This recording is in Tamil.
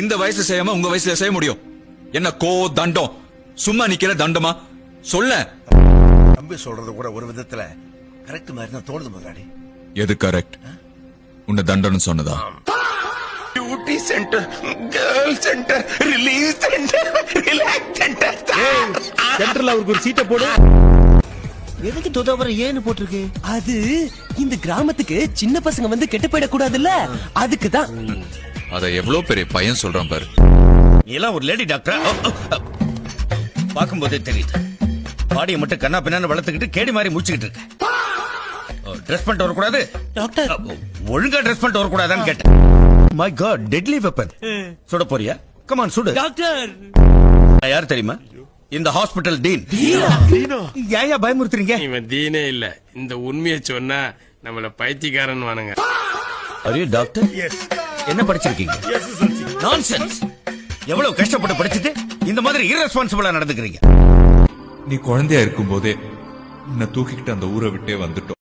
இந்த வயசு செய்யாம உங்க வயசுல செய்ய முடியும்? என்ன தண்டம் சும்மா நிக்கிற தண்டமா சொல்ல? தம்பி சொல்றது கூட ஒரு விதத்துல கரெக்ட் மாதிரி தான் தோணுது முதலாளி. எது கரெக்ட்? உன்னை தண்டனம் சொன்னதா? Beauty centre, girl centre, release centre, relax centre. சென்டர்ல அவருக்கு ஒரு சீட்டை போடு. எதுக்கு தோதாபுரம் ஏன்னு போட்டிருக்கு? அது இந்த கிராமத்துக்கு சின்ன பசங்க வந்து கெட்டு போயிடக்கூடாதுல்ல, அதுக்குதான். அத எவ்வளவு பெரிய பையன் சொல்றான் பாரு. நீ எல்லாம் ஒரு லேடி டாக்டர் பாக்கும்போதே தெரியுது. பாடியை மட்டும் கண்ணா பின்னான்னு வளர்த்துக்கிட்டு கேடி மாதிரி முடிச்சுக்கிட்டு இருக்க. ட்ரெஸ் பண்ணிட்டு வரக்கூடாது டாக்டர். ஒழுங்கா ட்ரெஸ் பண்ணிட்டு வரக்கூடாதான்னு கேட்டேன். My god, deadly weapon. சுட போறியா? கமான் சுடு. டாக்டர் யார் தெரியுமா? இந்த ஹாஸ்பிட்டல் டீன். ஏன் பயமுறுத்துறீங்க? இவன் தீனே இல்ல, இந்த உண்மையை சொன்னா நம்மள பைத்தியக்காரன் வானுங்க. அரே டாக்டர், என்ன படிச்சிருக்கீங்க? நான்சென்ஸ். எவ்வளவு கஷ்டப்பட்டு படிச்சுட்டு இந்த மாதிரி irresponsible-ஆ நடந்துக்கிறீங்க. நீ குழந்தையா இருக்கும் போதே உன்னை தூக்கிக்கிட்டு அந்த ஊரை விட்டே வந்துட்டோம்.